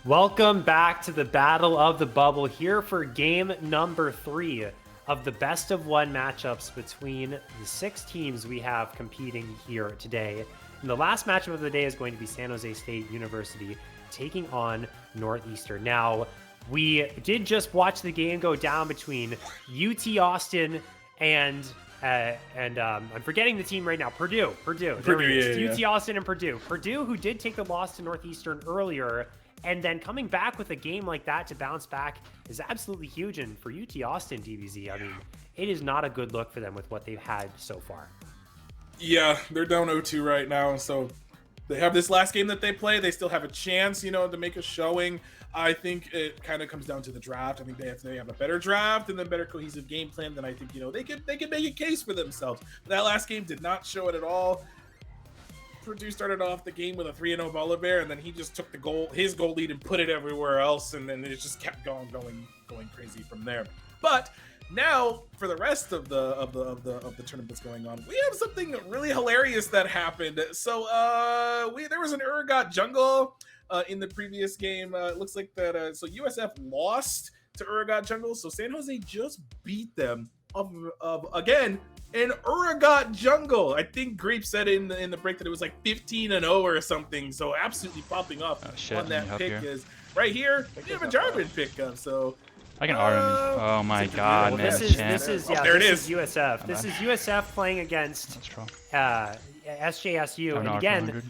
Welcome back to the Battle of the Bubble, here for game number 3 of the best of 1 matchups between the 6 teams we have competing here today. And the last matchup of the day is going to be San Jose State University taking on Northeastern. Now, we did just watch the game go down between UT Austin and I'm forgetting the team right now. Purdue. There it is. UT Austin and Purdue. Purdue, who did take the loss to Northeastern earlier, and then coming back with a game like that to bounce back is absolutely huge. And for UT Austin, DBZ, I mean, it is not a good look for them with what they've had so far. Yeah, they're down 0-2 right now, so they have this last game that they play. They still have a chance, to make a showing. I think it kind of comes down to the draft. I think they have a better draft and then better cohesive game plan than I think, they could make a case for themselves. But that last game did not show it at all. Purdue started off the game with a 3-0 Baller Bear, and then he just took his goal lead and put it everywhere else, and then it just kept going crazy from there. But now, for the rest of the tournament that's going on, we have something really hilarious that happened. So, there was an Uragot jungle in the previous game. It looks like that. So USF lost to Uragot jungle. So San Jose just beat them of again an Uragot jungle. I think Grape said in the break that it was like 15-0 or something. So absolutely popping up on that pick is right here. We have a Jarvan pickup. So. I can arm him. Oh my god, well, man. This is USF. This is USF playing against SJSU. And again,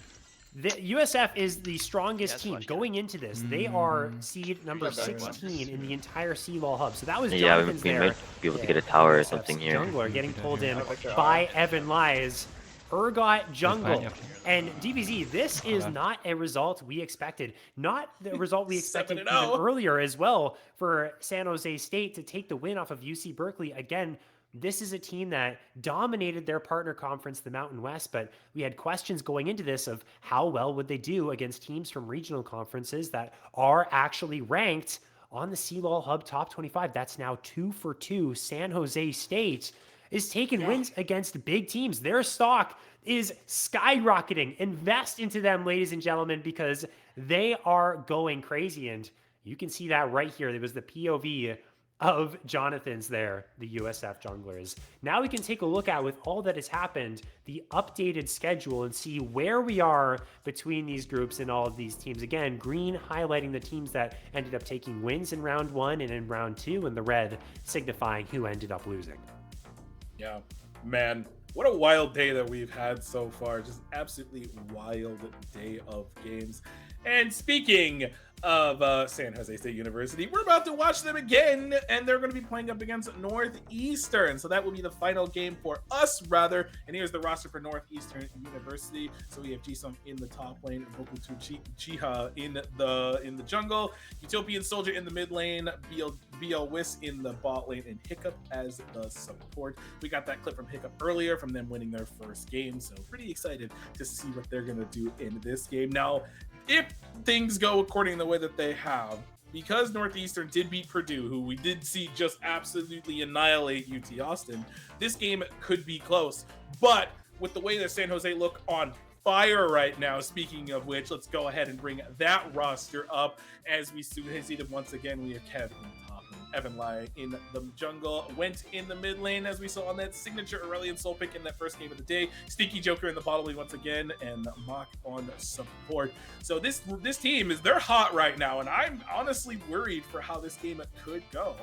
the USF is the strongest team going into this. They are seed number 16 in the entire CLOL hub. So that was Jonathan's we there. might be able to get a tower or something here. Jungler getting pulled in by Evan Lies. Urgot jungle. And DBZ, this is not a result we expected. Not the result we expected even earlier as well for San Jose State to take the win off of UC Berkeley. Again, this is a team that dominated their partner conference, the Mountain West, but we had questions going into this of how well would they do against teams from regional conferences that are actually ranked on the CLOL Hub Top 25. That's now 2 for 2. San Jose State is taking wins against big teams. Their stock is skyrocketing. Invest into them, ladies and gentlemen, because they are going crazy. And you can see that right here. It was the POV of Jonathan's there, the USF junglers. Now we can take a look at, with all that has happened, the updated schedule and see where we are between these groups and all of these teams. Again, green highlighting the teams that ended up taking wins in round 1 and in round 2, and the red signifying who ended up losing. Yeah, man, what a wild day that we've had so far. Just absolutely wild day of games. And speaking of San Jose State University, we're about to watch them again, and they're going to be playing up against Northeastern. So that will be the final game for us, rather. And here's the roster for Northeastern University. So we have Jisung in the top lane, Bokutu Chiha in the jungle, Utopian Soldier in the mid lane, BL Whis in the bot lane, and Hiccup as the support. We got that clip from Hiccup earlier from them winning their first game, so pretty excited to see what they're going to do in this game. Now, if things go according to the way that they have, because Northeastern did beat Purdue, who we did see just absolutely annihilate UT Austin, this game could be close. But with the way that San Jose look on fire right now, speaking of which, let's go ahead and bring that roster up as we see them once again. We have Kevin Evan Lai in the jungle, went in the mid lane as we saw on that signature Aurelion Soul pick in that first game of the day. Sneaky Joker in the bottom lane once again, and Mock on support. So this team they're hot right now, and I'm honestly worried for how this game could go.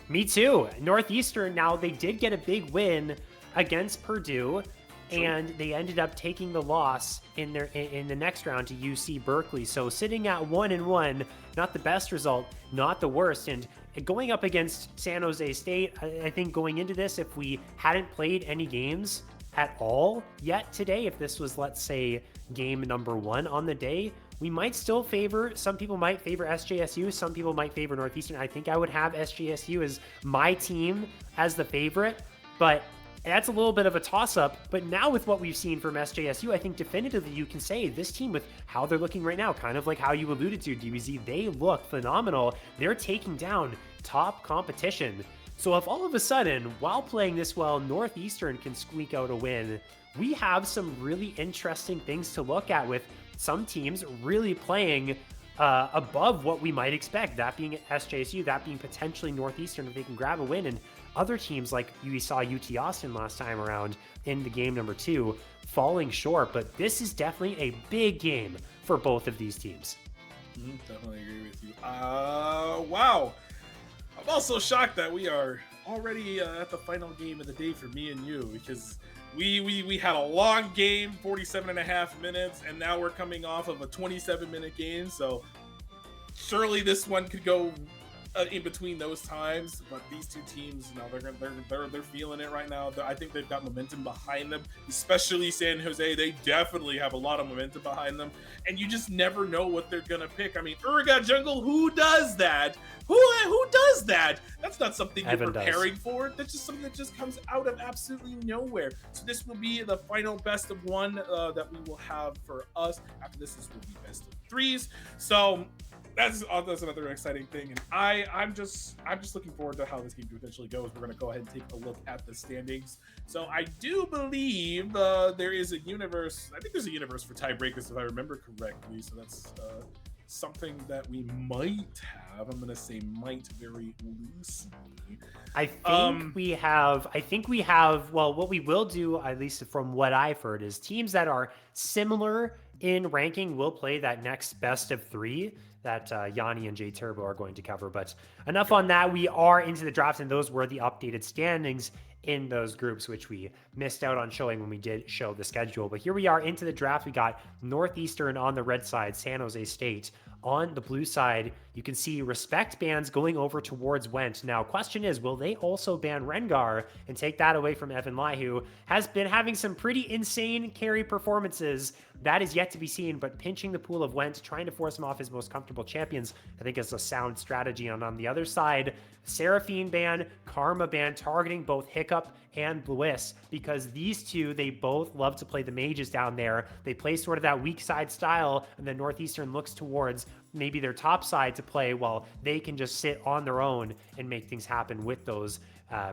Me too. Northeastern, now they did get a big win against Purdue. And they ended up taking the loss in the next round to UC Berkeley. So sitting at 1-1, not the best result, not the worst. And going up against San Jose State, I think going into this, if we hadn't played any games at all yet today, if this was, let's say, game number 1 on the day, we might still favor, some people might favor SJSU, some people might favor Northeastern. I think I would have SJSU as my team as the favorite, but that's a little bit of a toss-up. But now with what we've seen from SJSU, I think definitively you can say this team, with how they're looking right now, kind of like how you alluded to, DBZ, they look phenomenal. They're taking down top competition. So if all of a sudden, while playing this well, Northeastern can squeak out a win, we have some really interesting things to look at, with some teams really playing above what we might expect, that being SJSU, that being potentially Northeastern if they can grab a win, and other teams like you saw UT Austin last time around in the game number 2 falling short. But this is definitely a big game for both of these teams. Definitely agree with you. Wow. I'm also shocked that we are already at the final game of the day for me and you, because we had a long game, 47.5 minutes, and now we're coming off of a 27-minute game. So surely this one could go in between those times, but these two teams, they're feeling it right now. I think they've got momentum behind them, especially San Jose. They definitely have a lot of momentum behind them, and you just never know what they're gonna pick. I mean, Urgot Jungle, who does that? Who does that? That's not something you're preparing for. That's just something that just comes out of absolutely nowhere. So this will be the final best of 1 that we will have for us. After this will be best of 3s. So that's another exciting thing, and I'm just looking forward to how this game eventually goes. We're going to go ahead and take a look at the standings. So I do believe there is a universe. I think there's a universe for tiebreakers if I remember correctly. So that's something that we might have. I'm going to say might very loosely. I think we have. Well, what we will do, at least from what I've heard, is teams that are similar in ranking will play that next best of 3 that Yanni and J Turbo are going to cover. But enough on that. We are into the draft, and those were the updated standings in those groups, which we missed out on showing when we did show the schedule. But here we are into the draft. We got Northeastern on the red side, San Jose State on the blue side. You can see respect bans going over towards Went. Now, question is, will they also ban Rengar and take that away from Evan Lai, who has been having some pretty insane carry performances? That is yet to be seen, but pinching the pool of Went, trying to force him off his most comfortable champions, I think is a sound strategy. And on the other side, Seraphine ban, Karma ban, targeting both Hiccup and Bliss, because these two, they both love to play the mages down there. They play sort of that weak side style, and then Northeastern looks towards maybe their top side to play, while they can just sit on their own and make things happen with those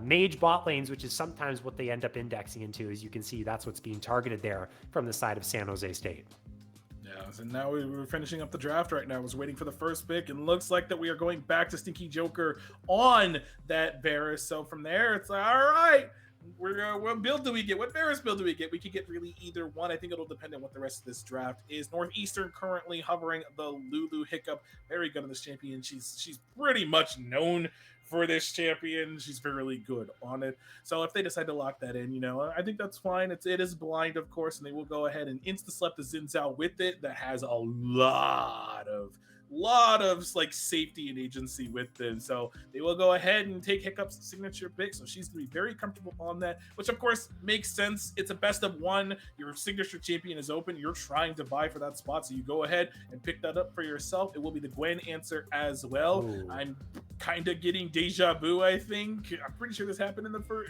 mage bot lanes, which is sometimes what they end up indexing into. As you can see, that's what's being targeted there from the side of San Jose State. Yeah, so now we're finishing up the draft right now. I was waiting for the first pick, and looks like that we are going back to Stinky Joker on that Varus. So from there, it's like, all right, what build do we get? What Varus build do we get? We could get really either one. I think it'll depend on what the rest of this draft is. Northeastern currently hovering the Lulu Hiccup. Very good on this champion. She's pretty much known for this champion. She's really good on it. So if they decide to lock that in, I think that's fine. It is blind, of course, and they will go ahead and insta-slap the Xin Zhao with it. That has a lot of like safety and agency with them. So they will go ahead and take Hiccup's signature pick. So she's going to be very comfortable on that, which of course makes sense. It's a best of 1. Your signature champion is open. You're trying to vie for that spot. So you go ahead and pick that up for yourself. It will be the Gwen answer as well. Ooh. I'm kind of getting deja vu, I think. I'm pretty sure this happened in the first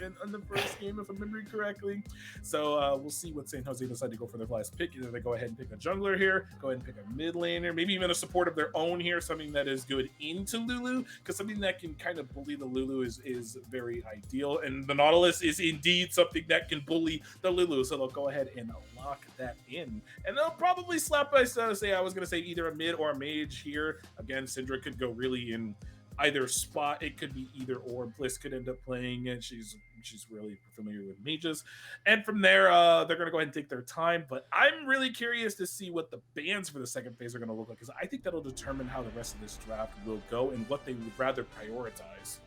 game, if I'm remembering correctly. So we'll see what San Jose decide to go for their last pick. Either they go ahead and pick a jungler here, go ahead and pick a mid laner, maybe even a support of their own here, something that is good into Lulu, because something that can kind of bully the Lulu is very ideal, and the Nautilus is indeed something that can bully the Lulu, so they'll go ahead and lock that in, and they'll probably slap by either a mid or a mage here. Again, Syndra could go really in either spot. It could be either or. Bliss could end up playing, and she's really familiar with mages. And from there, they're going to go ahead and take their time. But I'm really curious to see what the bans for the second phase are going to look like, because I think that'll determine how the rest of this draft will go and what they would rather prioritize.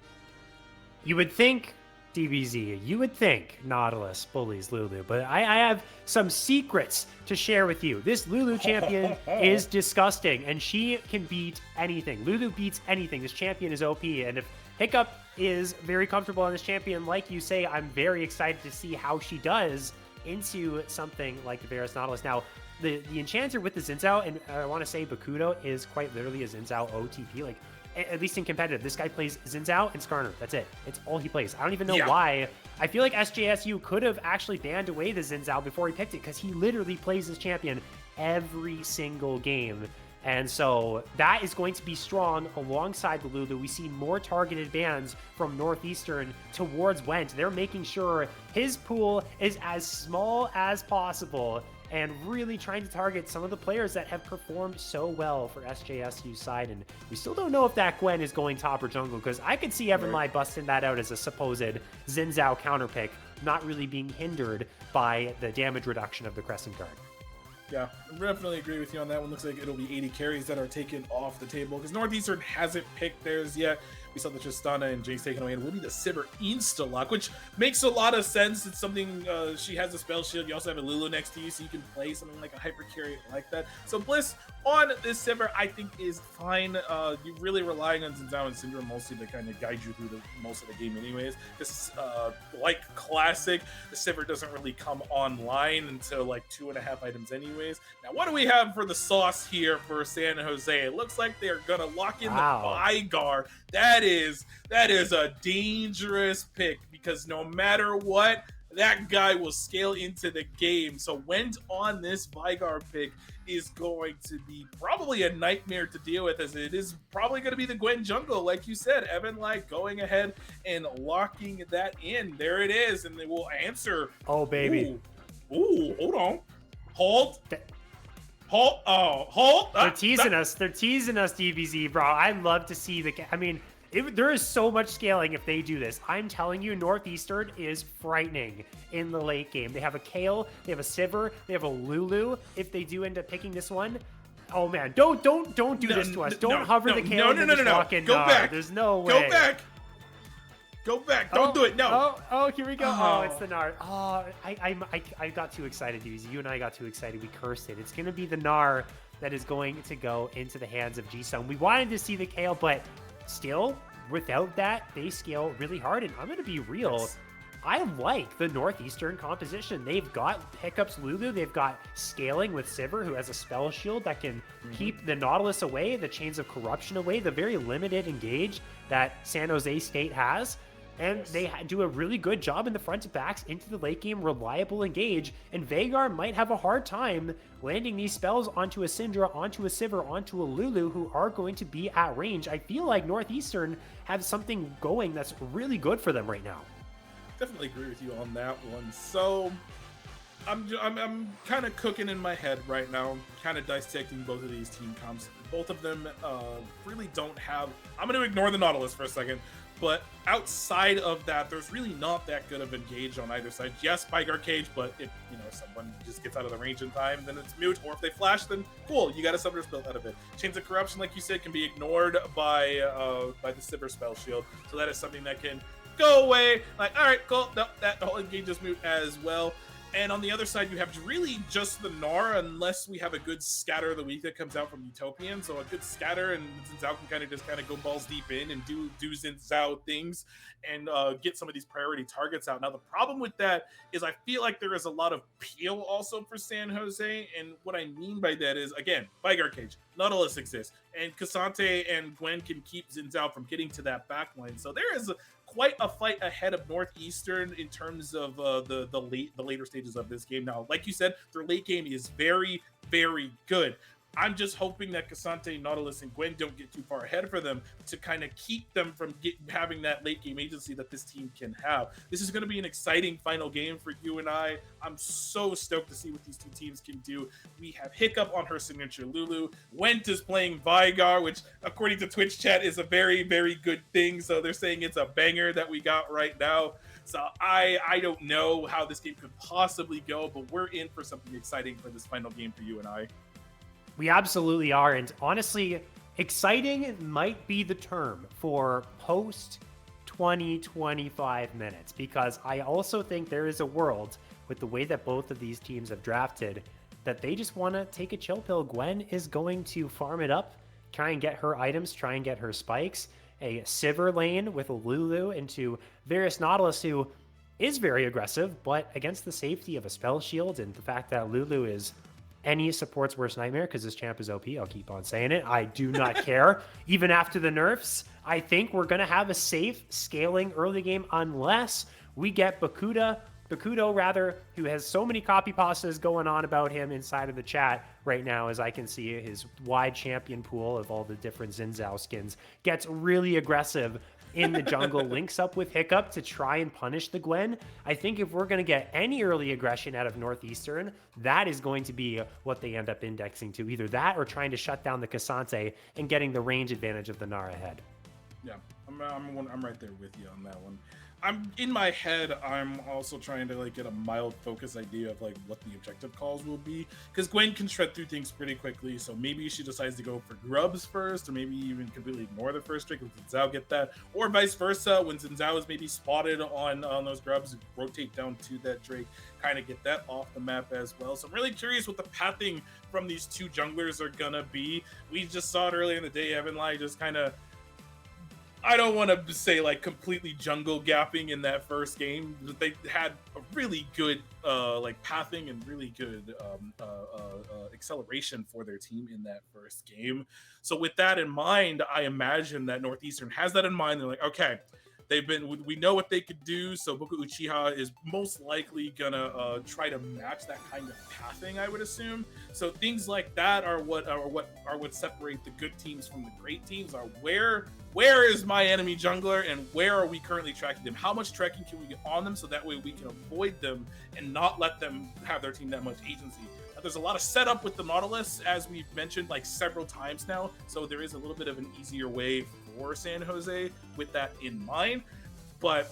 You would think DBZ, you would think Nautilus bullies Lulu, but I have some secrets to share with you. This Lulu champion is disgusting, and she can beat anything. Lulu beats anything. This champion is OP, and if Hiccup is very comfortable on this champion, like you say, I'm very excited to see how she does into something like the Varus Nautilus. Now, the enchanter with the Xin Zhao, and I want to say Bakudo is quite literally a Xin Zhao OTP, like, at least in competitive. This guy plays Xin Zhao and Skarner. That's it. It's all he plays. I don't even know why. I feel like SJSU could have actually banned away the Xin Zhao before he picked it, because he literally plays this champion every single game. And so that is going to be strong alongside the Lulu. We see more targeted bans from Northeastern towards Went. They're making sure his pool is as small as possible. and really trying to target some of the players that have performed so well for SJSU's side. And we still don't know if that Gwen is going top or jungle, because I could see Evan Lai busting that out as a supposed Xin Zhao counter pick, not really being hindered by the damage reduction of the Crescent Guard. Yeah, I definitely agree with you on that one. Looks like it'll be 80 carries that are taken off the table because Northeastern hasn't picked theirs yet. We saw the Tristana and Jace taken away, and will be the Sivir insta-lock, which makes a lot of sense. It's something, she has a spell shield. You also have a Lulu next to you, so you can play something like a hyper carry like that. So Bliss on this Sivir, I think, is fine. You're really relying on Xin Zhao and Syndrome mostly to kind of guide you through most of the game anyways. This, like Classic, the Sivir doesn't really come online until like 2.5 items anyways. Now, what do we have for the sauce here for San Jose? It looks like they're going to lock in the Vygar. That is a dangerous pick because no matter what, that guy will scale into the game. So Went on this Vygar pick is going to be probably a nightmare to deal with, as it is probably going to be the Gwen jungle, like you said. Evan Lai going ahead and locking that in. There it is, and they will answer. Oh, baby. Ooh, hold on. Hold. Oh, hold. They're teasing us. They're teasing us, DBZ, bro. I'd love to see there is so much scaling if they do this. I'm telling you, Northeastern is frightening in the late game. They have a Kayle, they have a Sivir, they have a Lulu. If they do end up picking this one, oh man, don't do this to us. Don't hover the Kayle. No. Go back. There's no way. Go back. Don't do it. No. Oh, here we go. Oh, it's the Gnar. Oh, I got too excited, DBZ. You and I got too excited. We cursed it. It's gonna be the Gnar that is going to go into the hands of Jisung. We wanted to see the Kayle, but still, without that, they scale really hard. And I'm going to be real. Yes. I like the Northeastern composition. They've got pickups Lulu. They've got scaling with Sivir, who has a spell shield that can keep the Nautilus away, the Chains of Corruption away, the very limited engage that San Jose State has. And they do a really good job in the front to backs into the late game, reliable engage. And Veigar might have a hard time landing these spells onto a Syndra, onto a Sivir, onto a Lulu, who are going to be at range. I feel like Northeastern have something going that's really good for them right now. Definitely agree with you on that one. So I'm kind of cooking in my head right now, kind of dissecting both of these team comps. Both of them really don't have. I'm going to ignore the Nautilus for a second. But outside of that, there's really not that good of engage on either side. Yes, Vygar cage, but if someone just gets out of the range in time, then it's mute. Or if they flash, then cool, you got a Summoner's built out of it. Chains of Corruption, like you said, can be ignored by the Sivir spell shield. So that is something that can go away. Like, all right, cool. No, that whole engage is mute as well. And on the other side, you have really just the Gnar, unless we have a good scatter of the week that comes out from Utopian. So a good scatter, and Xin Zhao can kind of go balls deep in and do Xin Zhao things and get some of these priority targets out. Now, the problem with that is I feel like there is a lot of peel also for San Jose. And what I mean by that is, again, Vygar cage, Nautilus exists, and Cassante and Gwen can keep Xin Zhao from getting to that backline. So there is quite a fight ahead of Northeastern in terms of the later stages of this game. Now, like you said, their late game is very, very good. I'm just hoping that Cassante, Nautilus, and Gwen don't get too far ahead for them to kind of keep them from having that late game agency that this team can have. This is going to be an exciting final game for you and I. I'm so stoked to see what these two teams can do. We have Hiccup on her signature Lulu. Went is playing Vygar, which according to Twitch chat is a very, very good thing. So they're saying it's a banger that we got right now. So I don't know how this game could possibly go, but we're in for something exciting for this final game for you and I. We absolutely are, and honestly, exciting might be the term for post 20-25 minutes, because I also think there is a world with the way that both of these teams have drafted that they just want to take a chill pill. Gwen is going to farm it up, try and get her items, try and get her spikes, a Sivir lane with a Lulu into Varus Nautilus, who is very aggressive, but against the safety of a spell shield and the fact that Lulu is any support's worst nightmare, because this champ is OP. I'll keep on saying it. I do not care. Even after the nerfs, I think we're going to have a safe scaling early game unless we get Bakudo, who has so many copy pastas going on about him inside of the chat right now, as I can see his wide champion pool of all the different Xin Zhao skins gets really aggressive in the jungle, links up with Hiccup to try and punish the Gwen. I think if we're going to get any early aggression out of Northeastern, that is going to be what they end up indexing to. Either that or trying to shut down the Cassante and getting the range advantage of the Nara head. Yeah, I'm right there with you on that one. I'm in my head. I'm also trying to like get a mild focus idea of like what the objective calls will be, because Gwen can shred through things pretty quickly. So maybe she decides to go for grubs first, or maybe even completely ignore the first Drake and Zinzao get that, or vice versa. When Zinzao is maybe spotted on those grubs, rotate down to that Drake, kind of get that off the map as well. So I'm really curious what the pathing from these two junglers are gonna be. We just saw it earlier in the day. Evan Lai just kind of, I don't want to say like completely jungle gapping in that first game, but they had a really good like pathing and really good acceleration for their team in that first game. So with that in mind, I imagine that Northeastern has that in mind. They're like, okay, we know what they could do, so Boku Uchiha is most likely gonna try to match that kind of pathing, I would assume. So things like that are what separate the good teams from the great teams. Are where is my enemy jungler and where are we currently tracking them? How much tracking can we get on them so that way we can avoid them and not let them have their team that much agency? Now, there's a lot of setup with the Nautilus, as we've mentioned like several times now, so there is a little bit of an easier way for San Jose with that in mind. But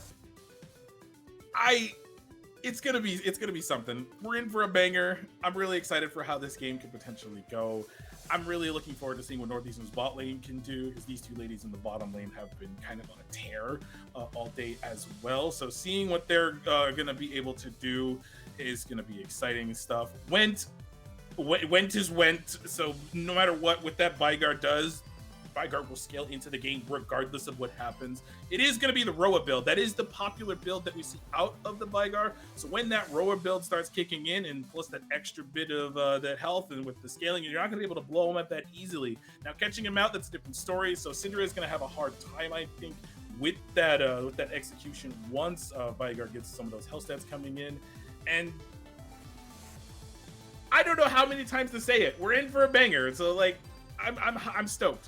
it's gonna be something. We're in for a banger. I'm really excited for how this game could potentially go. I'm really looking forward to seeing what Northeastern's bot lane can do, because these two ladies in the bottom lane have been kind of on a tear all day as well. So seeing what they're going to be able to do is going to be exciting stuff. Went is went. So no matter what that Vygar does, Vygar will scale into the game regardless of what happens. It is going to be the Roa build. That is the popular build that we see out of the Vygar. So when that Roa build starts kicking in, and plus that extra bit of that health and with the scaling, you're not going to be able to blow him up that easily. Now catching him out, that's a different story. So Syndra is going to have a hard time, I think, with that execution once Vygar gets some of those health stats coming in. And I don't know how many times to say it. We're in for a banger. So like, I'm stoked.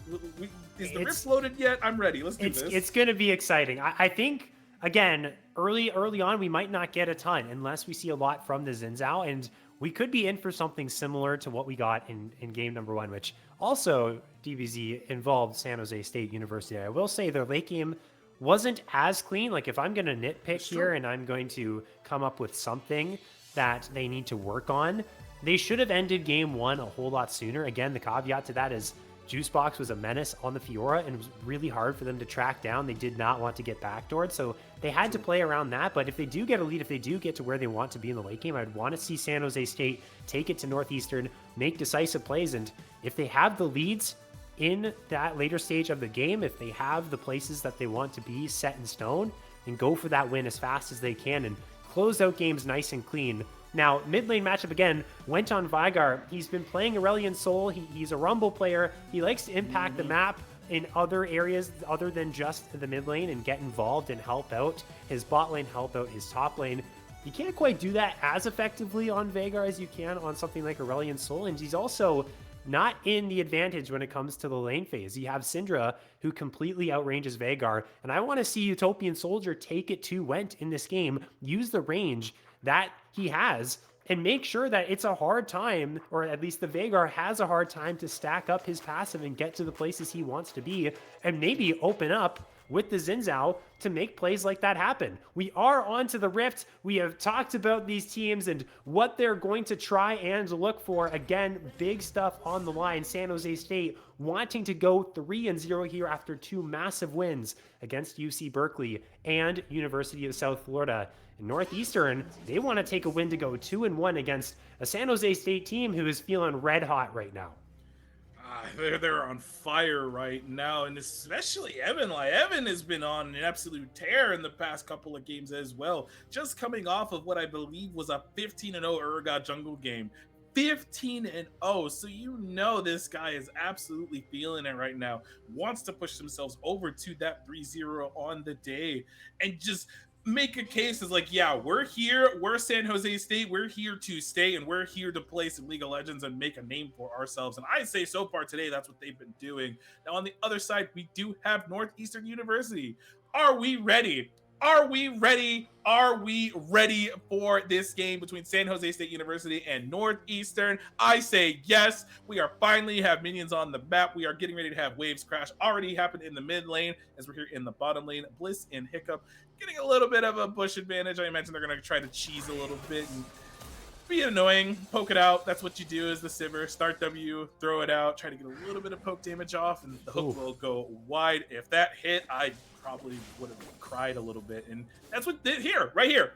Is the rift loaded yet? I'm ready. Let's do this. It's going to be exciting. I think, again, early on, we might not get a ton unless we see a lot from the Zinzao, and we could be in for something similar to what we got in game number 1, which also, DBZ, involved San Jose State University. I will say their late game wasn't as clean. Like, if I'm going to nitpick here and I'm going to come up with something that they need to work on, they should have ended game 1 a whole lot sooner. Again, the caveat to that is Juicebox was a menace on the Fiora, and it was really hard for them to track down. They did not want to get backdoored, so they had to play around that. But if they do get a lead, if they do get to where they want to be in the late game, I'd want to see San Jose State take it to Northeastern, make decisive plays, and if they have the leads in that later stage of the game, if they have the places that they want to be set in stone, then go for that win as fast as they can and close out games nice and clean. Now, mid lane matchup again went on Vygar. He's been playing Aurelion Sol. He's a Rumble player. He likes to impact the map in other areas other than just the mid lane and get involved and help out his bot lane, help out his top lane. You can't quite do that as effectively on Vygar as you can on something like Aurelion Sol, and he's also not in the advantage when it comes to the lane phase. You have Syndra, who completely outranges Vygar, and I want to see Utopian Soldier take it to Went in this game, use the range that he has, and make sure that it's a hard time, or at least the Vygar has a hard time to stack up his passive and get to the places he wants to be, and maybe open up with the Zinzao to make plays like that happen. We are on to the Rift. We have talked about these teams and what they're going to try and look for. Again, big stuff on the line. San Jose State wanting to go 3-0 here after 2 massive wins against UC Berkeley and University of South Florida. In Northeastern, they want to take a win to go 2-1 against a San Jose State team who is feeling red hot right now. They're on fire right now, and especially Evan. Like, Evan has been on an absolute tear in the past couple of games as well. Just coming off of what I believe was a 15-0 Urgot jungle game. 15-0, so you know this guy is absolutely feeling it right now. Wants to push themselves over to that 3-0 on the day, and just make a case as like, yeah, we're here, we're San Jose State, we're here to stay, and we're here to play some League of Legends and make a name for ourselves. And I say so far today, that's what they've been doing. Now on the other side, we do have Northeastern University. Are we ready? Are we ready? Are we ready for this game between San Jose State University and Northeastern? I say yes. We are finally have minions on the map. We are getting ready to have waves crash already happened in the mid lane as we're here in the bottom lane. Bliss and Hiccup getting a little bit of a bush advantage. I imagine they're going to try to cheese a little bit and be annoying. Poke it out. That's what you do as the Sivir. Start W, throw it out, try to get a little bit of poke damage off, and the hook will go wide. If that hit, I probably would have cried a little bit. And that's what did here, right here.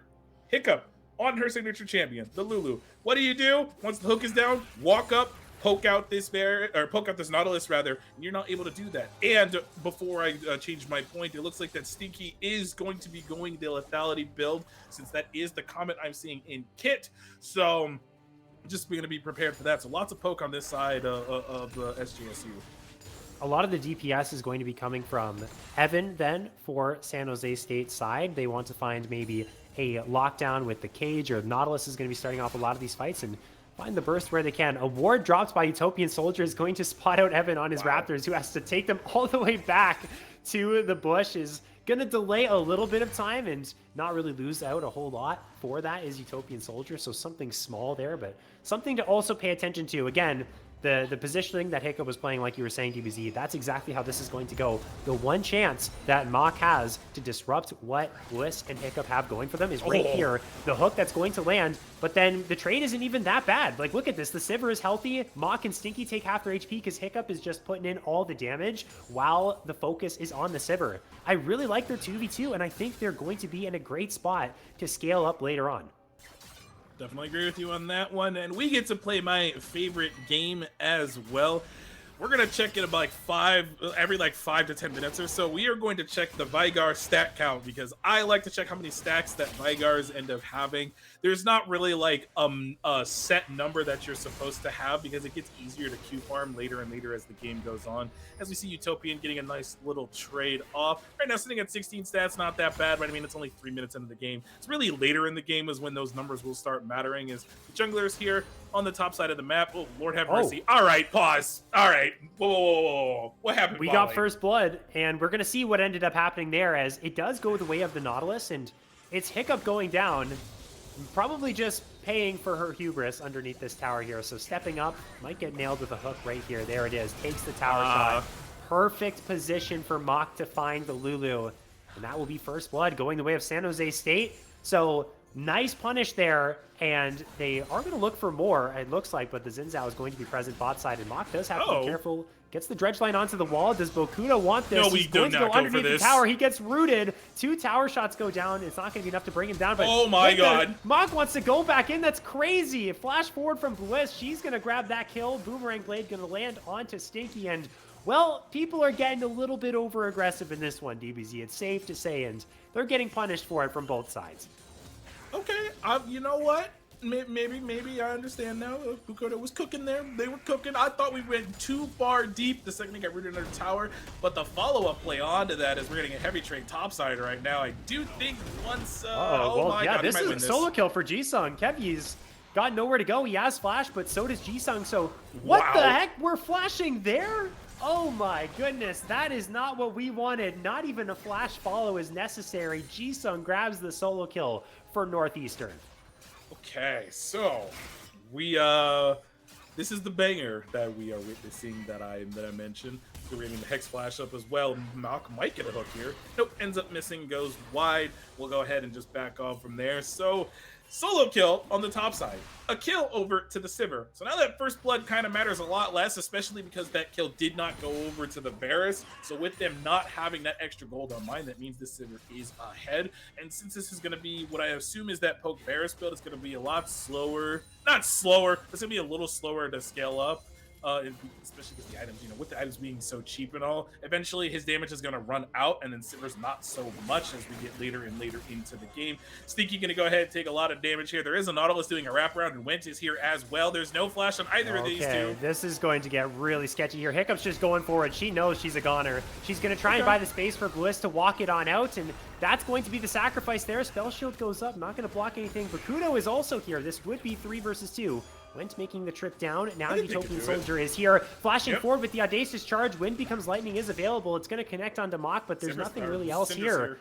Hiccup on her signature champion, the Lulu. What do? Once the hook is down, walk up, poke out this bear, or poke out this Nautilus rather, and you're not able to do that. And before I change my point, it looks like that Stinky is going to be going the lethality build, since that is the comment I'm seeing in kit. So just going to be prepared for that. So lots of poke on this side of SJSU. A lot of the DPS is going to be coming from Evan then for San Jose State side. They want to find maybe a lockdown with the cage, or Nautilus is going to be starting off a lot of these fights and find the burst where they can. A ward dropped by Utopian Soldier is going to spot out Evan on his Raptors, who has to take them all the way back to the bush. Is going to delay a little bit of time and not really lose out a whole lot for that is Utopian Soldier. So something small there, but something to also pay attention to. Again, the positioning that Hiccup was playing, like you were saying, DBZ, that's exactly how this is going to go. The one chance that Mach has to disrupt what Bliss and Hiccup have going for them is right here. The hook that's going to land, but then the trade isn't even that bad. Like, look at this. The Sivir is healthy. Mach and Stinky take half their HP because Hiccup is just putting in all the damage while the focus is on the Sivir. I really like their 2v2, and I think they're going to be in a great spot to scale up later on. Definitely agree with you on that one. And we get to play my favorite game as well. We're going to check in about every 5 to 10 minutes or so. We are going to check the Vigar stat count because I like to check how many stacks that Vigars end up having. There's not really like a set number that you're supposed to have because it gets easier to queue farm later and later as the game goes on. As we see Utopian getting a nice little trade off. Right now sitting at 16 stats, not that bad, but I mean, it's only 3 minutes into the game. It's really later in the game is when those numbers will start mattering as the junglers here on the top side of the map. Oh, Lord have mercy. All right, pause. All right. Whoa. What happened? We got first blood, and we're going to see what ended up happening there as it does go the way of the Nautilus, and it's Hiccup going down. Probably just paying for her hubris underneath this tower here. So stepping up, might get nailed with a hook right here. There it is. Takes the tower shot. Perfect position for Mach to find the Lulu. And that will be first blood going the way of San Jose State. So nice punish there. And they are going to look for more, it looks like. But the Xin Zhao is going to be present bot side. And Mach does have to be careful. Gets the dredge line onto the wall. Does Bokuda want this? No, He's going to go underneath the tower. He gets rooted. 2 tower shots go down. It's not going to be enough to bring him down. But oh my god. Mach wants to go back in. That's crazy. Flash forward from Bliss. She's going to grab that kill. Boomerang Blade going to land onto Stinky. And, well, people are getting a little bit over-aggressive in this one, DBZ. It's safe to say. And they're getting punished for it from both sides. Okay. You know what? Maybe I understand now. Bukoda was cooking there. They were cooking. I thought we went too far deep the second they got rooted under the tower. But the follow-up play onto that is we're getting a heavy trade topside right now. I do think once... oh my god, this is a solo kill for Jisung. Kevy's got nowhere to go. He has flash, but so does Jisung. So what the heck? We're flashing there? Oh my goodness, that is not what we wanted. Not even a flash follow is necessary. Jisung grabs the solo kill for Northeastern. Okay, so we this is the banger that we are witnessing that I mentioned. So we're getting the Hex flash up as well. Mach might get a hook here. Nope, ends up missing, goes wide. We'll go ahead and just back off from there. So solo kill on the top side. A kill over to the Sivir. So now that first blood kind of matters a lot less, especially because that kill did not go over to the Varus. So with them not having that extra gold on mine, that means the Sivir is ahead. And since this is going to be what I assume is that poke Varus build, it's going to be a lot slower. Not slower, it's going to be a little slower to scale up. Especially with the items, with the items being so cheap and all, eventually his damage is going to run out, and then Sivir's not so much as we get later and later into the game. Stinky going to go ahead and take a lot of damage here. There is a Nautilus doing a wraparound, and Went is here as well. There's no flash on either of these two. This is going to get really sketchy here. Hiccup's just going forward. She knows she's a goner. She's going to try and buy the space for Bliss to walk it on out, and that's going to be the sacrifice there. Spell shield goes up, not going to block anything. Bakudo is also here. This would be 3 versus 2. Went making the trip down. Now Utopian Soldier is here. Flashing forward with the Audacious Charge. Wind becomes Lightning is available. It's going to connect onto Mach, but there's nothing really else here.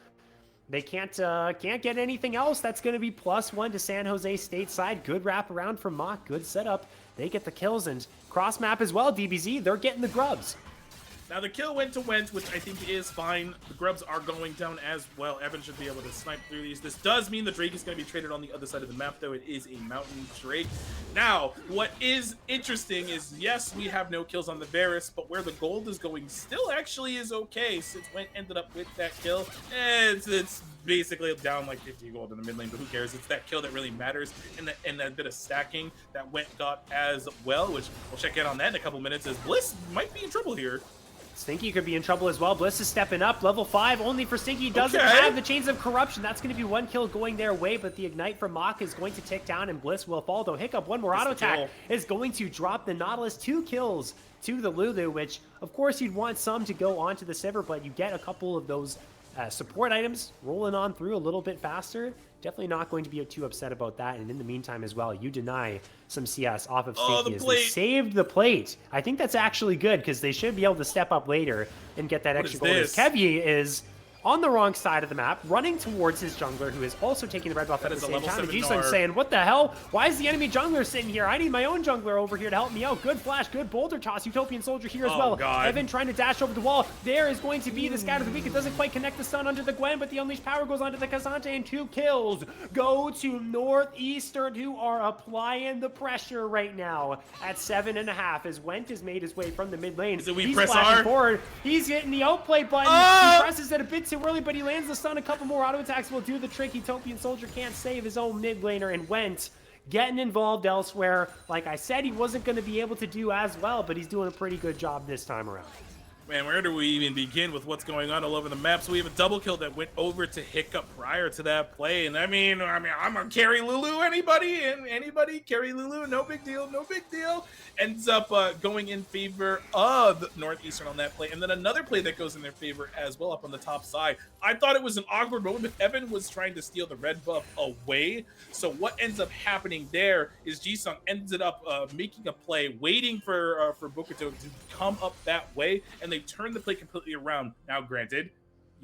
They can't get anything else. That's going to be +1 to San Jose State side. Good wrap around from Mach. Good setup. They get the kills, and cross map as well. DBZ, they're getting the grubs. Now the kill went to Went, which I think is fine. The grubs are going down as well. Evan should be able to snipe through these. This does mean the Drake is going to be traded on the other side of the map, though. It is a mountain Drake. Now, what is interesting is, yes, we have no kills on the Varus, but where the gold is going still actually is okay, since Went ended up with that kill. It's basically down like 50 gold in the mid lane, but who cares? It's that kill that really matters, and that bit of stacking that Went got as well, which we'll check in on that in a couple minutes, as Bliss might be in trouble here. Stinky could be in trouble as well. Bliss is stepping up. Level 5 only for Stinky. Doesn't have the Chains of Corruption. That's going to be 1 kill going their way, but the Ignite from Mach is going to tick down, and Bliss will fall. Though Hiccup, one more auto attack, is going to drop the Nautilus. 2 kills to the Lulu, which, of course, you'd want some to go onto the Sivir, but you get a couple of those support items rolling on through a little bit faster. Definitely not going to be too upset about that. And in the meantime as well, you deny some CS off of Stinky as they saved the plate. I think that's actually good because they should be able to step up later and get that extra gold. Kevye is on the wrong side of the map, running towards his jungler, who is also taking the red buff at the same time. And Jisung saying, what the hell? Why is the enemy jungler sitting here? I need my own jungler over here to help me out. Good flash, good boulder toss. Utopian Soldier here as well. Evan trying to dash over the wall. There is going to be the Scatter of the Weak. It doesn't quite connect the stun onto the Gwen, but the Unleashed Power goes onto the Kazante, and 2 kills go to Northeastern, who are applying the pressure right now at 7.5 as Went has made his way from the mid lane. He's flashing forward. He's hitting the outplay button. He presses it a bit too early, but he lands the stun. A couple more auto attacks will do the trick. Utopian Soldier can't save his own mid laner, and Went getting involved elsewhere. Like I said, he wasn't going to be able to do as well, but he's doing a pretty good job this time around. Man, where do we even begin with what's going on all over the map? So we have a double kill that went over to Hiccup prior to that play. And I mean, I'm a carry Lulu. Anybody carry Lulu? No big deal. No big deal. Ends up going in favor of Northeastern on that play. And then another play that goes in their favor as well up on the top side. I thought it was an awkward moment, but Evan was trying to steal the red buff away. So what ends up happening there is Jisung ended up making a play, waiting for Bokuto to come up that way, and they turn the play completely around. Now, granted,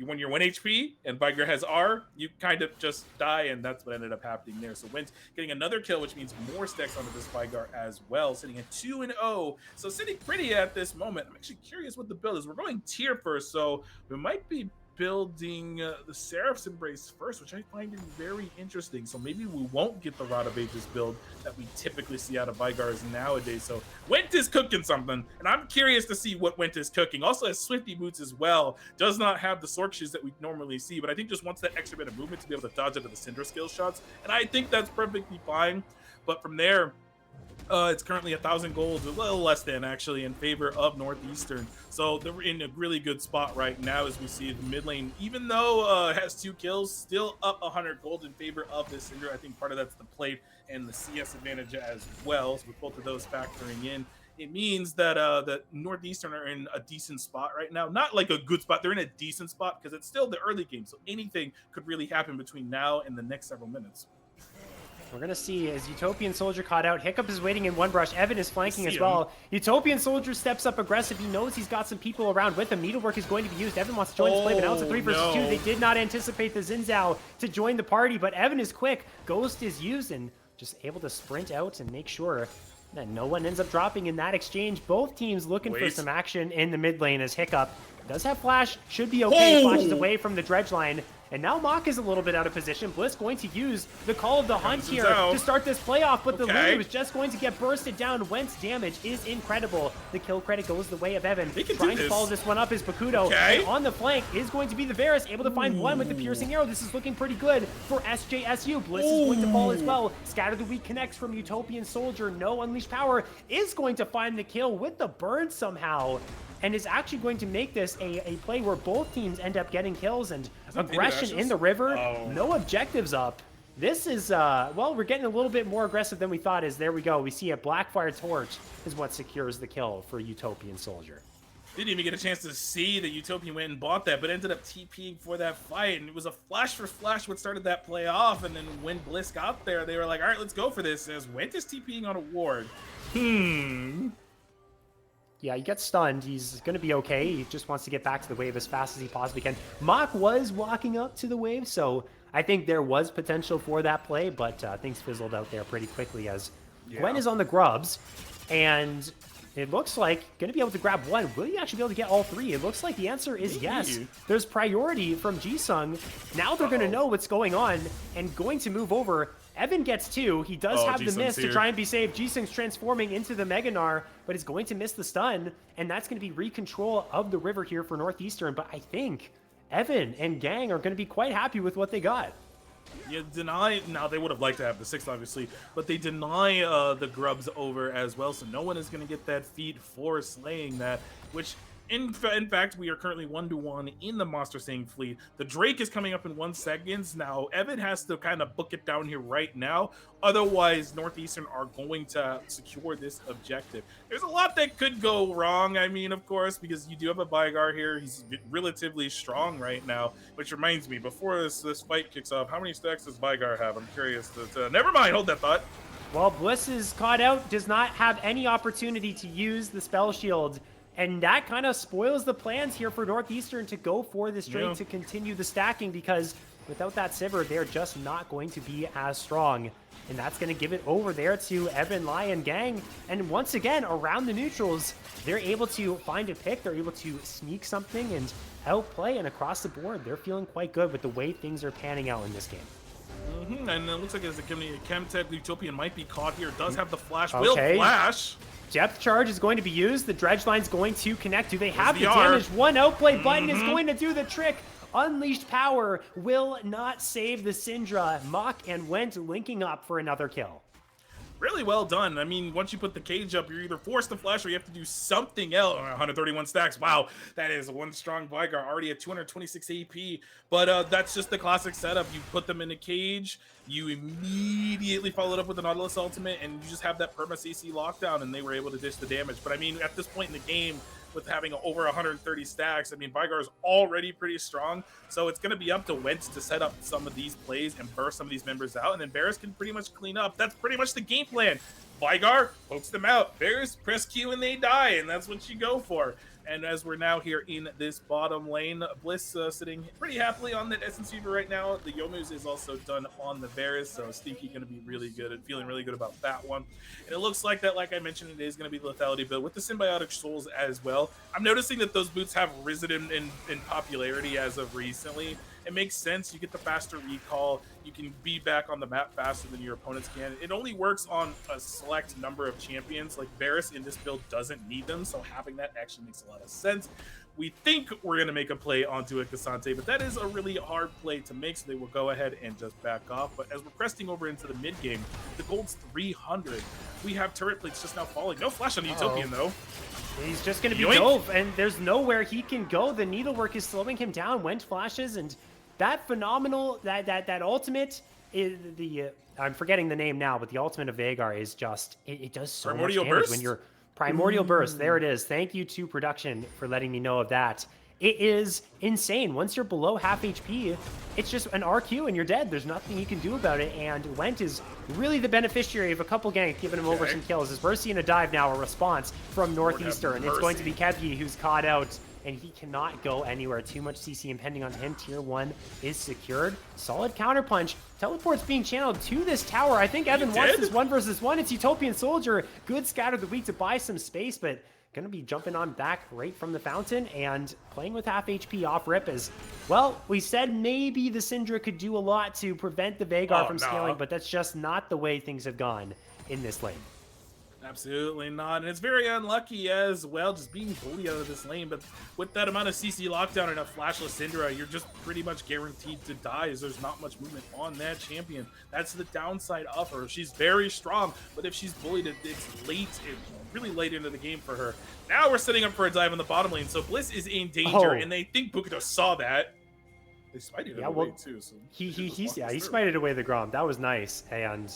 when you're 1 HP and Vigar has R, you kind of just die, and that's what ended up happening there. So Went getting another kill, which means more stacks onto this Vigar as well, sitting at 2-0. So sitting pretty at this moment. I'm actually curious what the build is. We're going tier first, so we might be building the Seraph's Embrace first, which I find is very interesting. So maybe we won't get the Rod of Ages build that we typically see out of Vigars nowadays. So Went is cooking something, and I'm curious to see what Went is cooking. Also has Swifty Boots as well. Does not have the Sork shoes that we normally see, but I think just wants that extra bit of movement to be able to dodge into the Syndra skill shots, and I think that's perfectly fine. But from there, it's currently 1,000 gold, a little less than actually, in favor of Northeastern. So they're in a really good spot right now as we see the mid lane, even though it has 2 kills, still up 100 gold in favor of this Syndra. I think part of that's the plate and the CS advantage as well. So with both of those factoring in, it means that that Northeastern are in a decent spot right now. Not like a good spot, they're in a decent spot because it's still the early game. So anything could really happen between now and the next several minutes. We're going to see as Utopian Soldier caught out. Hiccup is waiting in one brush. Evan is flanking as well. Utopian Soldier steps up aggressive. He knows he's got some people around with him. Needlework is going to be used. Evan wants to join this play, but now it's a 3 versus 2. They did not anticipate the Xin Zhao to join the party, but Evan is quick. Ghost is used and just able to sprint out and make sure that no one ends up dropping in that exchange. Both teams looking for some action in the mid lane as Hiccup does have flash. Should be okay. Flashes away from the dredge line. And now Mach is a little bit out of position. Bliss going to use the Call of the Hunt here to start this playoff, but the Lulu is just going to get bursted down. Wentz damage is incredible. The kill credit goes the way of Evan. Trying to follow this one up is Bakudo. And on the flank is going to be the Varus, able to find one with the piercing arrow. This is looking pretty good for SJSU. Bliss is going to fall as well. Scatter the Weak connects from Utopian Soldier. No Unleashed Power is going to find the kill with the burn somehow, and is actually going to make this a play where both teams end up getting kills and aggression in the river. No objectives up. This is, well, we're getting a little bit more aggressive than we thought. There we go. We see a Blackfire Torch is what secures the kill for Utopian Soldier. Didn't even get a chance to see that Utopian went and bought that, but ended up TPing for that fight. And it was a flash for flash what started that play off. And then when Bliss got there, they were like, all right, let's go for this. As Went is TPing on a ward. Yeah, he gets stunned. He's going to be okay. He just wants to get back to the wave as fast as he possibly can. Mach was walking up to the wave, so I think there was potential for that play, but things fizzled out there pretty quickly as Gwen is on the grubs, and it looks like going to be able to grab one. Will you actually be able to get all three? It looks like the answer is yes. There's priority from Jisung. Now they're going to know what's going on and going to move over. Evan gets two. He does have the miss to try and be saved. Jisung's transforming into the Meganar, but is going to miss the stun, and that's going to be recontrol of the river here for Northeastern. But I think Evan and Gang are going to be quite happy with what they got. You deny, now they would have liked to have the 6th obviously, but they deny the grubs over as well, so no one is going to get that feat for slaying that, which in fact we are currently 1-1 in the Monster Slaying fleet. The Drake is coming up in 1 second. Now Evan has to kind of book it down here right now, otherwise Northeastern are going to secure this objective. There's a lot that could go wrong, I mean, of course, because you do have a Vygar here. He's relatively strong right now, which reminds me, before this fight kicks off, how many stacks does Vygar have? I'm curious. Never mind, hold that thought. Well, Bliss is caught out, does not have any opportunity to use the spell shield, and that kind of spoils the plans here for Northeastern to go for this Drake to continue the stacking, because without that Sivir, they're just not going to be as strong. And that's going to give it over there to Evan, Lai, and Gang. And once again, around the neutrals, they're able to find a pick. They're able to sneak something and outplay. And across the board, they're feeling quite good with the way things are panning out in this game. And it looks like as the Chemtech, Utopian might be caught here. Does have the flash. Will flash. Depth charge is going to be used. The dredge line's going to connect. Do they have the damage? One outplay button is going to do the trick. Unleashed power will not save the Syndra. Mach and Went linking up for another kill. Really well done. I mean, once you put the cage up, you're either forced to flash or you have to do something else. 131 stacks. Wow, that is one strong Vygar, already at 226 AP. But that's just the classic setup. You put them in a cage, you immediately follow it up with the Nautilus ultimate, and you just have that perma CC lockdown, and they were able to dish the damage. But I mean, at this point in the game, with having over 130 stacks, I mean, Vygar is already pretty strong, so it's going to be up to Wentz to set up some of these plays and burst some of these members out, and then Varus can pretty much clean up. That's pretty much the game plan. Vygar pokes them out. Varus press Q and they die, and that's what you go for. And as we're now here in this bottom lane, Bliss sitting pretty happily on the Essence Fever right now. The Yomu's is also done on the Varus, so Stinky going to be really good and feeling really good about that one. And it looks like that, like I mentioned, it is going to be the lethality build with the Symbiotic Souls as well. I'm noticing that those boots have risen in popularity as of recently. It makes sense. You get the faster recall. You can be back on the map faster than your opponents can. It only works on a select number of champions. Like Varus in this build doesn't need them, so having that actually makes a lot of sense. We think we're going to make a play onto a Cassante, but that is a really hard play to make, so they will go ahead and just back off. But as we're cresting over into the mid game, the gold's 300. We have turret plates just now falling. No flash on the Utopian, though. He's just going to be dove, and there's nowhere he can go. The needlework is slowing him down. Went flashes, and that phenomenal, that ultimate is the, I'm forgetting the name now, but the ultimate of Vhagar is just, it does so much damage when you're Primordial Burst. There it is. Thank you to production for letting me know of that. It is insane. Once you're below half HP, it's just an RQ and you're dead. There's nothing you can do about it. And Went is really the beneficiary of a couple ganks giving him over some kills. Is Mercy in a dive now, a response from Northeastern. It's going to be Kevgi who's caught out, and he cannot go anywhere. Too much CC impending onto him. Tier 1 is secured. Solid counterpunch. Teleport's being channeled to this tower. I think Evan wants this 1 versus 1. It's Utopian Soldier. Good scatter the weak to buy some space, but going to be jumping on back right from the fountain and playing with half HP off rip as, well, we said maybe the Syndra could do a lot to prevent the Vhagar from scaling, but that's just not the way things have gone in this lane. Absolutely not, and it's very unlucky as well, just being bullied out of this lane. But with that amount of CC lockdown and a flashless Syndra, you're just pretty much guaranteed to die, as there's not much movement on that champion. That's the downside of her. She's very strong, but if she's bullied, it's late, really late into the game for her. Now we're setting up for a dive in the bottom lane, so Bliss is in danger, and they think Bukato saw that. They smited it away too. So he smited away the Grom. That was nice, and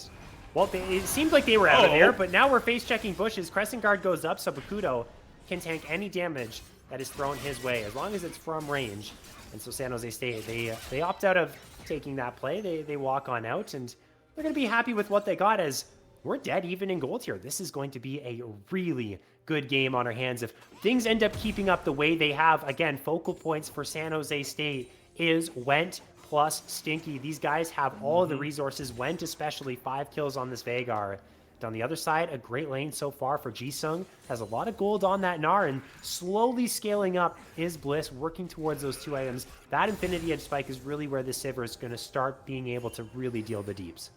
well, it seemed like they were out of there, but now we're face-checking bushes. Crescent Guard goes up, so Bakudo can tank any damage that is thrown his way, as long as it's from range. And so San Jose State, they opt out of taking that play. They walk on out, and they're going to be happy with what they got, as we're dead even in gold here. This is going to be a really good game on our hands. If things end up keeping up the way they have, again, focal points for San Jose State is Went plus Stinky. These guys have all the resources. Went especially, 5 kills on this Vagar. On the other side, a great lane so far for Jisung. Has a lot of gold on that Gnar, and slowly scaling up is Bliss, working towards those 2 items. That Infinity Edge Spike is really where the Sivir is going to start being able to really deal the deeps.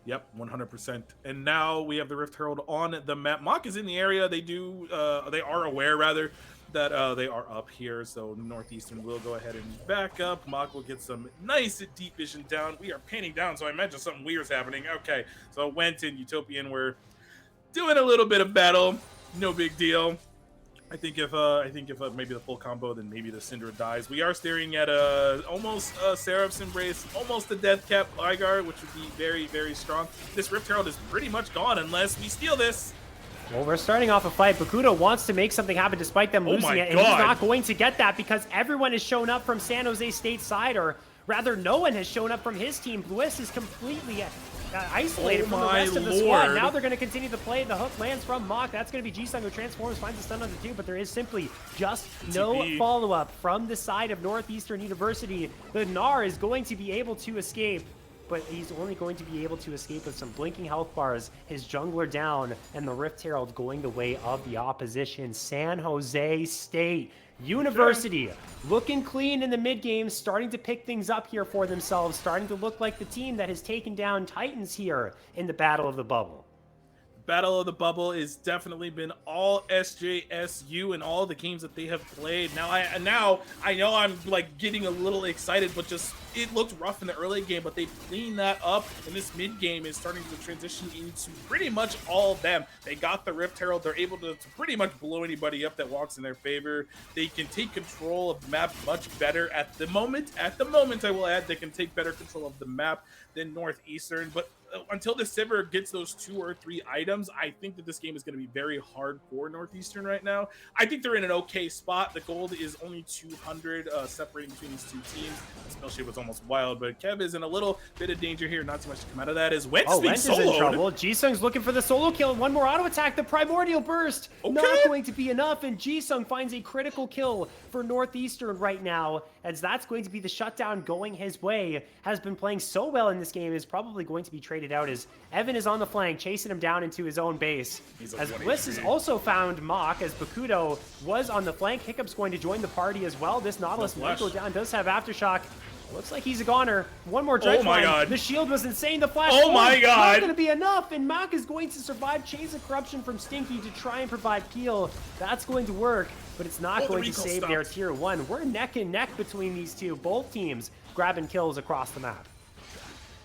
Yep, 100%. And now we have the Rift Herald on the map. Mach is in the area. They are aware, rather, that they are up here. So Northeastern will go ahead and back up. Mach will get some nice deep vision down. We are panning down, so I imagine something weird's happening. Okay, so Went and Utopian were doing a little bit of battle. No big deal. I think if maybe the full combo, then maybe the Syndra dies. We are staring at almost Seraph's Embrace, almost a Death Cap Vygar, which would be very, very strong. This Rift Herald is pretty much gone unless we steal this. Well, we're starting off a fight. Bakudo wants to make something happen despite them losing it, and he's not going to get that because everyone has shown up from San Jose State's side, or rather, no one has shown up from his team. Bliss is completely isolated from the rest of the squad. Now they're going to continue to play. The hook lands from Mach. That's going to be Jisung, who transforms, finds a stun on the 2, but there is simply just no follow-up from the side of Northeastern University. The Gnar is going to be able to escape, but he's only going to be able to escape with some blinking health bars, his jungler down, and the Rift Herald going the way of the opposition. San Jose State University looking clean in the mid game, starting to pick things up here for themselves, starting to look like the team that has taken down Titans here in the Battle of the Bubble. Battle of the Bubble has definitely been all SJSU and all the games that they have played. Now I know I'm like getting a little excited, but just it looked rough in the early game, but they cleaned that up, and this mid game is starting to transition into pretty much all of them. They got the Rift Herald. They're able to pretty much blow anybody up that walks in their favor. They can take control of the map much better at the moment. At the moment, I will add, they can take better control of the map than Northeastern, but until the Sivir gets those 2 or 3 items, I think that this game is going to be very hard for Northeastern right now. I think they're in an okay spot. The gold is only 200 separating between these 2 teams. Especially if it's almost wild, but Kev is in a little bit of danger here. Not too much to come out of that. Is Wentz being soloed. Is in trouble. Jisung's looking for the solo kill. One more auto attack. The Primordial Burst not going to be enough, and Jisung finds a critical kill for Northeastern right now, as that's going to be the shutdown going his way. Has been playing so well in this game, is probably going to be traded out, as Evan is on the flank, chasing him down into his own base. As Bliss has also found Mach, as Bakudo was on the flank. Hiccup's going to join the party as well. This Nautilus might go down, does have Aftershock. Looks like he's a goner. One more dredge line. The shield was insane. The flash. Oh my god. Not going to be enough, and Mach is going to survive Chains of Corruption from Stinky to try and provide peel. That's going to work, but it's not going to save their tier 1. We're neck and neck between these two. Both teams grabbing kills across the map.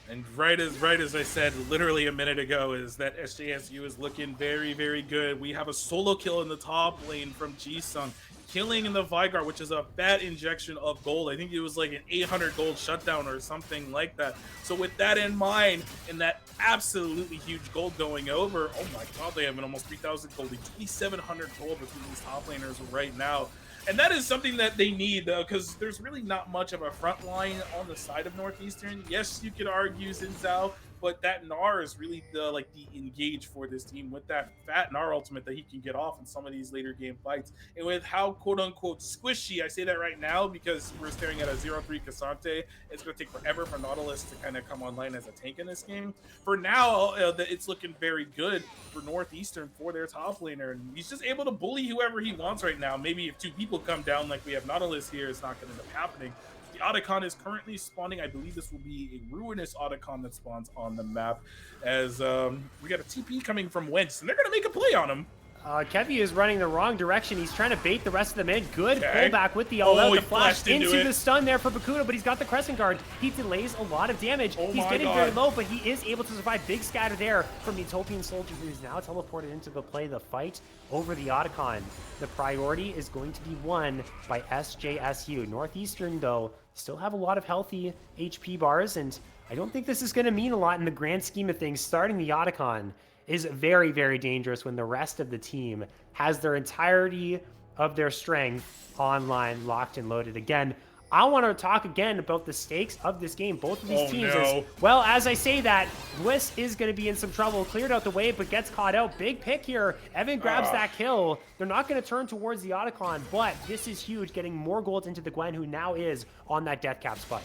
And right as I said literally a minute ago, is that SJSU is looking very, very good. We have a solo kill in the top lane from Jisung, killing in the Vygar, which is a fat injection of gold. I think it was like an 800 gold shutdown or something like that. So with that in mind, and that absolutely huge gold going over, oh my god, they have an almost 3,000 gold, 2,700 gold between these top laners right now. And that is something that they need, though, because there's really not much of a front line on the side of Northeastern. Yes, you could argue Xin Zhao, but that Gnar is really the engage for this team with that fat Gnar ultimate that he can get off in some of these later game fights. And with how quote-unquote squishy, I say that right now because we're staring at a 0-3 Cassante. It's going to take forever for Nautilus to kind of come online as a tank in this game. For now, it's looking very good for Northeastern for their top laner, and he's just able to bully whoever he wants right now. Maybe if 2 people come down like we have Nautilus here, it's not going to end up happening. The Otacon is currently spawning. I believe this will be a ruinous Otacon that spawns on the map, as we got a TP coming from Wentz, and they're going to make a play on him. Kevy is running the wrong direction. He's trying to bait the rest of them in. Good pullback with the all-out. The flash into the stun there for Bakudo, but he's got the Crescent Guard. He delays a lot of damage. He's getting very low, but he is able to survive. Big scatter there from the Utopian Soldier, who is now teleported into the play, the fight over the Otacon. The priority is going to be won by SJSU. Northeastern, though, still have a lot of healthy HP bars, and I don't think this is going to mean a lot in the grand scheme of things. Starting the Otacon is very, very dangerous when the rest of the team has their entirety of their strength online, locked and loaded again. I want to talk again about the stakes of this game. Both of these teams, well, as I say that, Bliss is going to be in some trouble. Cleared out the way, but gets caught out. Big pick here. Evan grabs that kill. They're not going to turn towards the Otacon, but this is huge, getting more gold into the Gwen, who now is on that death cap spike.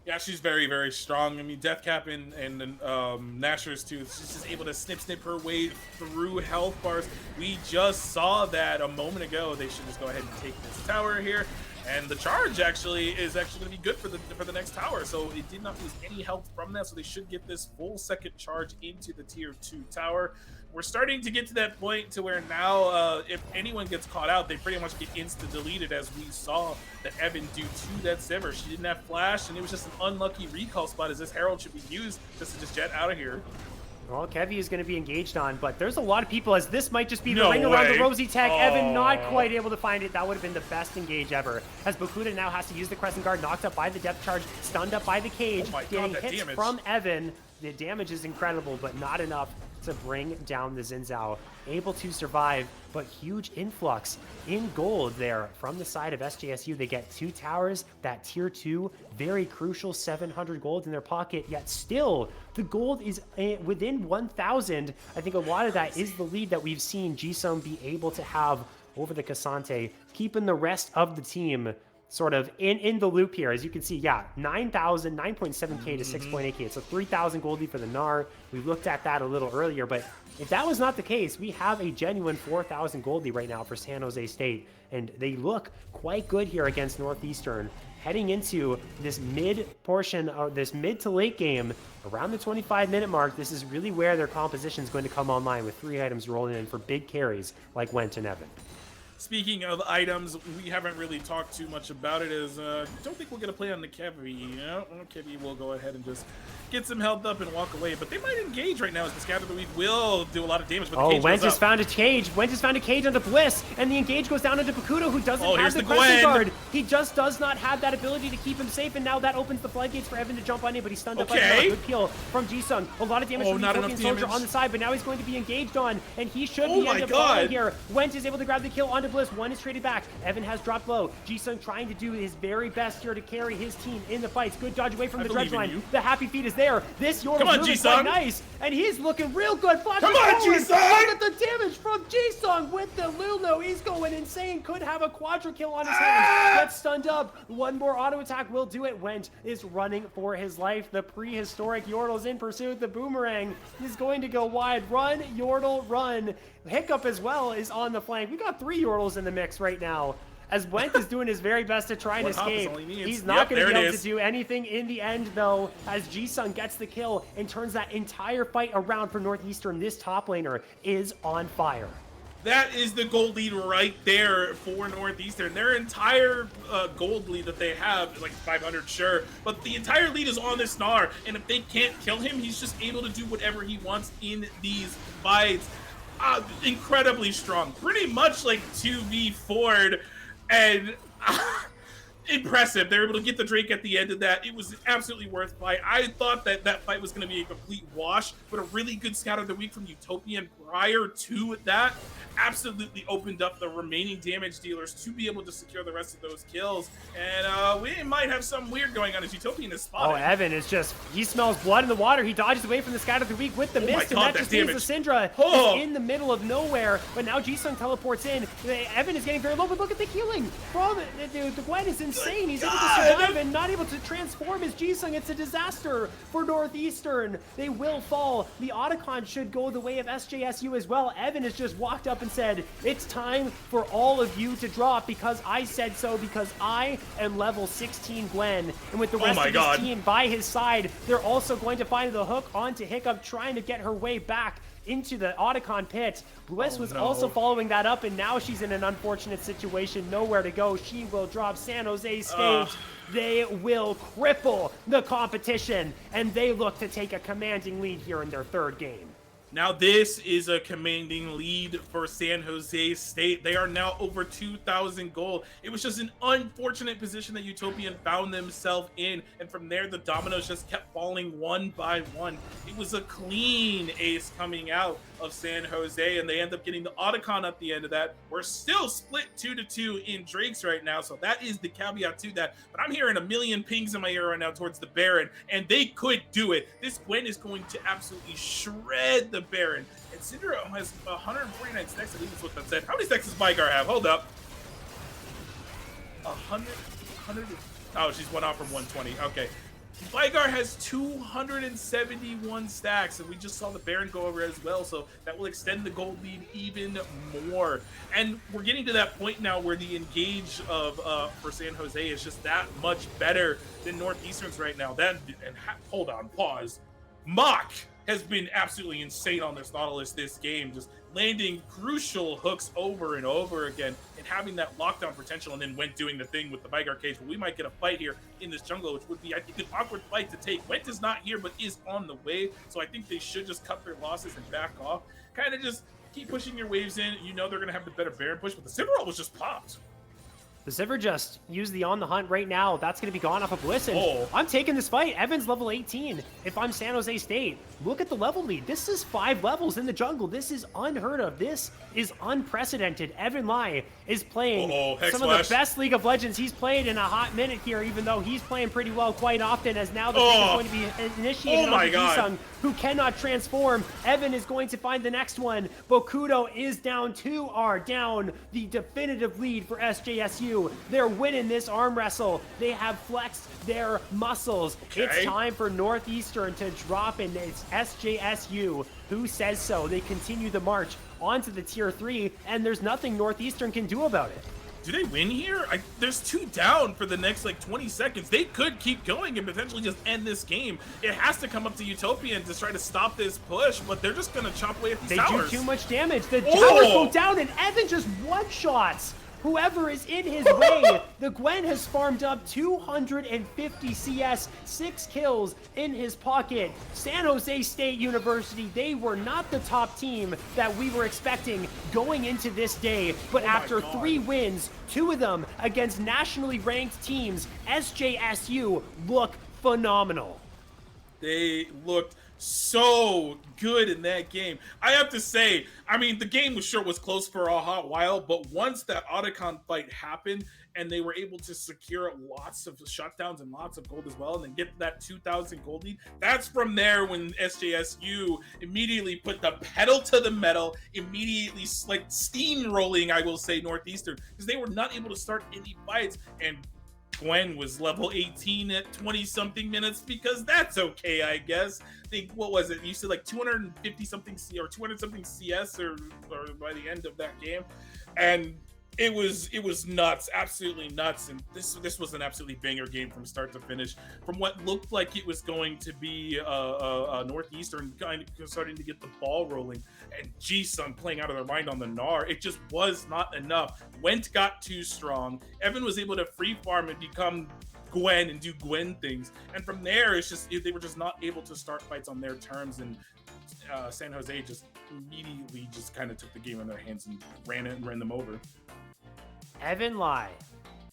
Yeah, she's very, very strong. I mean, Deathcap and Nashor's too. She's just able to snip her way through health bars. We just saw that a moment ago. They should just go ahead and take this tower here. And the charge actually is going to be good for the next tower. So it did not lose any health from that. So they should get this full second charge into the tier 2 tower. We're starting to get to that point to where now if anyone gets caught out, they pretty much get insta-deleted, as we saw that Evan do to that Sivir. She didn't have flash, and it was just an unlucky recall spot, as this Herald should be used just to just jet out of here. Well, Kevy is going to be engaged on, but there's a lot of people, as this might just be the ring around the Rosie tech. Evan not quite able to find it. That would have been the best engage ever. As Bakuda now has to use the Crescent Guard, knocked up by the depth charge, stunned up by the cage, getting hits from Evan. The damage is incredible, but not enough to bring down the Xin Zhao. Able to survive, but huge influx in gold there from the side of SJSU. They get 2 towers, that tier 2, very crucial 700 gold in their pocket, yet still the gold is within 1,000. I think a lot of that is the lead that we've seen Jisung be able to have over the Cassante, keeping the rest of the team sort of in the loop here. As you can see, yeah, 9,000, 9.7k to 6.8k. It's a 3,000 gold lead for the Gnar. We looked at that a little earlier, but if that was not the case, we have a genuine 4,000 gold lead right now for San Jose State, and they look quite good here against Northeastern. Heading into this mid portion, or this mid to late game, around the 25-minute mark, this is really where their composition is going to come online, with 3 items rolling in for big carries like Went and Evan. Speaking of items, we haven't really talked too much about it, as don't think we'll get a play on the Kevy. Kevy will go ahead and just get some health up and walk away, but they might engage right now, as the Scatter of the Week will do a lot of damage. But the Went has found a cage. Went has found a cage onto Bliss, and the engage goes down into Bakudo, who doesn't have the Crescent Guard. He just does not have that ability to keep him safe, and now that opens the floodgates for Evan to jump on in, but he's stunned up by the good kill from Jisung. A lot of damage from the Ethiopian soldier on the side, but now he's going to be engaged on, and he should be end up falling here. Went is able to grab the kill onto Bliss. One is traded back. Evan has dropped low. Jisung trying to do his very best here to carry his team in the fights. Good dodge away from the dredge line. The happy feet is there. This Yorda's quite nice, and he's looking real good. Come on, Jisung! Look at the damage from Jisung with the Lulu. He's going insane. Could have a quadra kill on his hands. Gets stunned up. One more auto attack will do it. Went is running for his life. The prehistoric Yordle's in pursuit. The boomerang is going to go wide. Run, Yordle, run. Hiccup as well is on the flank. We got 3 Yordles in the mix right now, as Went is doing his very best to try and escape. He's not going to be able to do anything in the end, though, as Jisung gets the kill and turns that entire fight around for Northeastern. This top laner is on fire. That is the gold lead right there for Northeastern. Their entire gold lead that they have, like 500, sure, but the entire lead is on this Gnar, and if they can't kill him, he's just able to do whatever he wants in these fights. Incredibly strong, pretty much like 2v4'd, and impressive. They were able to get the Drake at the end of that. It was absolutely worth fight. I thought that that fight was going to be a complete wash, but a really good Scout of the Week from Utopian prior to that absolutely opened up the remaining damage dealers to be able to secure the rest of those kills. And we might have something weird going on as Utopian is spotted. Oh, Evan is just, he smells blood in the water. He dodges away from the Scout of the Week with the mist, and that just means the Syndra is in the middle of nowhere. But now Jisung teleports in. Evan is getting very low, but look at the healing from the Gwen is insane. He's able to survive and not able to transform his Jisung. It's a disaster for Northeastern. They will fall. The Otacon should go the way of SJSU as well. Evan has just walked up and said, it's time for all of you to drop because I said so, because I am level 16 Gwen. And with the rest of his team by his side, they're also going to find the hook onto Hiccup, trying to get her way back into the Otacon pit. Bliss was also following that up, and now she's in an unfortunate situation, nowhere to go. She will drop San Jose stage. They will cripple the competition, and they look to take a commanding lead here in their 3rd game. Now this is a commanding lead for San Jose State. They are now over 2,000 gold. It was just an unfortunate position that Utopian found themselves in, and from there the dominoes just kept falling one by one. It was a clean ace coming out of San Jose, and they end up getting the Otacon at the end of that. We're still split 2-2 in Drakes right now, so that is the caveat to that. But I'm hearing a million pings in my ear right now towards the Baron, and they could do it. This Gwen is going to absolutely shred the Baron. And Syndra has 149 stacks, I believe is what that said. How many stacks does Mygar have? Hold up. 100. Oh, she's one off from 120. Okay. Mygar has 271 stacks, and we just saw the Baron go over as well, so that will extend the gold lead even more. And we're getting to that point now where the engage of for San Jose is just that much better than Northeastern's right now. Hold on, pause. Mock has been absolutely insane on this Nautilus this game, just landing crucial hooks over and over again and having that lockdown potential, and then Went doing the thing with the Mygar cage. But we might get a fight here in this jungle, which would be, I think, an awkward fight to take. Went is not here, but is on the way, so I think they should just cut their losses and back off. Kind of just keep pushing your waves in. You know they're going to have the better Baron push, but the Silverall was just popped. The Sivir just used the on the hunt right now. That's going to be gone off of Bliss. And Oh. I'm taking this fight. Evan's level 18. If I'm San Jose State, look at the level lead. This is 5 levels in the jungle. This is unheard of. This is unprecedented. Evan Lai is playing some of the best League of Legends he's played in a hot minute here, even though he's playing pretty well quite often, as now the pick is going to be initiated on Jisung, who cannot transform. Evan is going to find the next one. Bokudo is down 2R, down the definitive lead for SJSU. They're winning this arm wrestle. They have flexed their muscles. Okay. It's time for Northeastern to drop in. It's SJSU who says so. They continue the march onto the tier 3, and there's nothing Northeastern can do about it. Do they win here? There's 2 down for the next like 20 seconds. They could keep going and potentially just end this game. It has to come up to Utopian to try to stop this push, but they're just gonna chop away at these towers. They do too much damage. The towers go down, and Evan just one-shots whoever is in his way. The Gwen has farmed up 250 CS, 6 kills in his pocket. San Jose State University, they were not the top team that we were expecting going into this day, but after 3 wins, 2 of them against nationally ranked teams, SJSU look phenomenal. They looked so good in that game. I have to say, I mean, the game was close for a hot while, but once that Otacon fight happened and they were able to secure lots of shutdowns and lots of gold as well, and then get that 2,000 gold lead, that's from there when SJSU immediately put the pedal to the metal, immediately like steamrolling, I will say, Northeastern, because they were not able to start any fights, and Gwen was level 18 at 20-something minutes, because that's okay, I guess. I think, what was it? You said like 250-something or 200-something CS or by the end of that game. And it was nuts, absolutely nuts. And this was an absolutely banger game from start to finish. From what looked like it was going to be Northeastern kind of starting to get the ball rolling, and Jisung playing out of their mind on the Gnar, it just was not enough. Went got too strong. Evan was able to free farm and become Gwen and do Gwen things, and from there it's just they were just not able to start fights on their terms, and San Jose just immediately just kind of took the game in their hands and ran them over. Evan Lai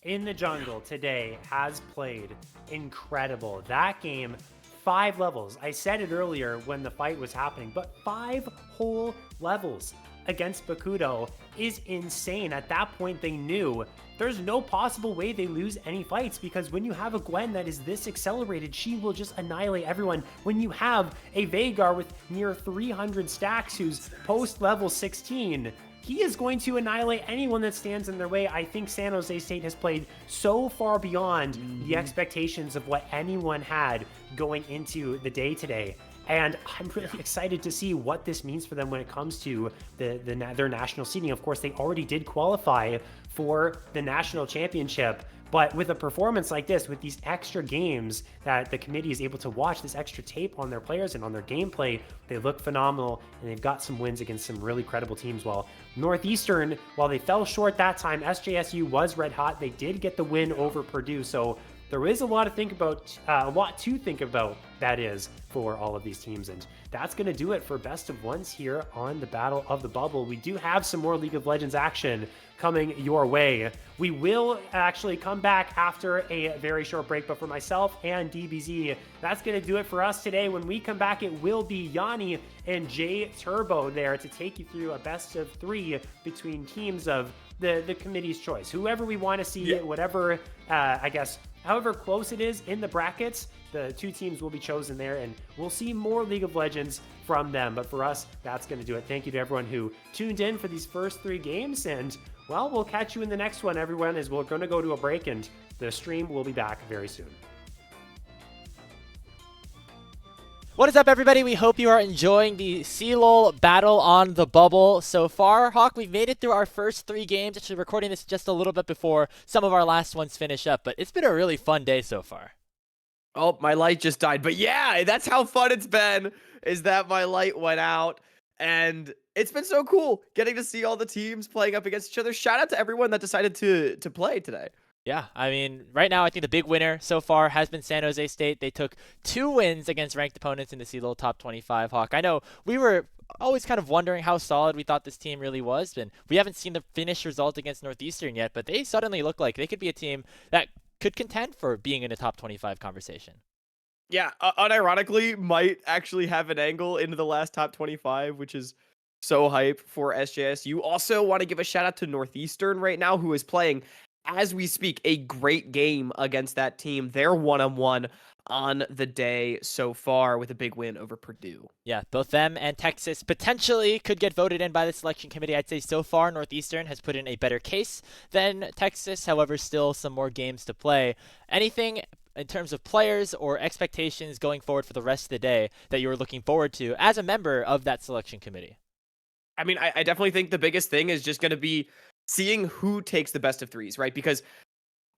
in the jungle today has played incredible. That game, 5 levels. I said it earlier when the fight was happening, but 5 whole levels against Bokudo is insane. At that point, they knew there's no possible way they lose any fights, because when you have a Gwen that is this accelerated, she will just annihilate everyone. When you have a Veigar with near 300 stacks who's post level 16, he is going to annihilate anyone that stands in their way. I think San Jose State has played so far beyond the expectations of what anyone had going into the day today. And I'm really excited to see what this means for them when it comes to their national seeding. Of course, they already did qualify for the national championship, but with a performance like this, with these extra games that the committee is able to watch, this extra tape on their players and on their gameplay, they look phenomenal, and they've got some wins against some really credible teams. While Northeastern, while they fell short that time, SJSU was red hot. They did get the win over Purdue, so there is a lot to think about, that is, for all of these teams. And that's going to do it for Best of Ones here on the Battle of the Bubble. We do have some more League of Legends action coming your way. We will actually come back after a very short break, but for myself and DBZ, that's going to do it for us today. When we come back, it will be Yanni and J Turbo there to take you through a best of 3 between teams of the committee's choice. Whoever we want to see, whatever, I guess, however close it is in the brackets, the 2 teams will be chosen there, and we'll see more League of Legends from them. But for us, that's going to do it. Thank you to everyone who tuned in for these first 3 games, and well, we'll catch you in the next one, everyone, as we're going to go to a break, and the stream will be back very soon. What is up, everybody? We hope you are enjoying the CLOL Battle on the Bubble so far. Hawk, we've made it through our first 3 games. Actually, recording this just a little bit before some of our last ones finish up, but it's been a really fun day so far. Oh, my light just died. But yeah, that's how fun it's been, is that my light went out. And it's been so cool getting to see all the teams playing up against each other. Shout out to everyone that decided to play today. Yeah, I mean, right now I think the big winner so far has been San Jose State. They took 2 wins against ranked opponents in the CLOL Top 25. Hawk, I know we were always kind of wondering how solid we thought this team really was, and we haven't seen the finished result against Northeastern yet, but they suddenly look like they could be a team that could contend for being in a top 25 conversation. Yeah, unironically, might actually have an angle into the last top 25, which is so hype for SJSU. Also want to give a shout out to Northeastern right now, who is playing, as we speak, a great game against that team. They're 1-on-1 on the day so far with a big win over Purdue. Yeah, both them and Texas potentially could get voted in by the selection committee. I'd say so far Northeastern has put in a better case than Texas. However, still some more games to play. Anything in terms of players or expectations going forward for the rest of the day that you were looking forward to as a member of that selection committee? I mean, I definitely think the biggest thing is just going to be seeing who takes the best of 3s, right? Because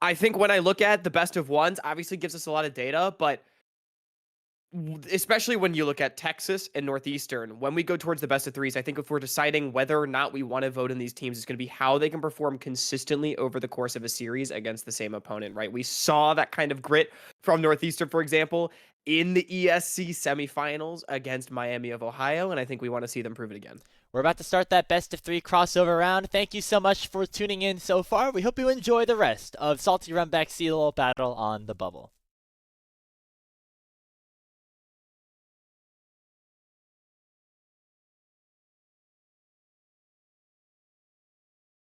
I think when I look at the best of 1s, obviously gives us a lot of data, but especially when you look at Texas and Northeastern, when we go towards the best of 3s, I think if we're deciding whether or not we want to vote in these teams, it's going to be how they can perform consistently over the course of a series against the same opponent, right? We saw that kind of grit from Northeastern, for example, in the ESC semifinals against Miami of Ohio, and I think we want to see them prove it again. We're about to start that best of 3 crossover round. Thank you so much for tuning in so far. We hope you enjoy the rest of Salty Runback CLOL Battle on the Bubble.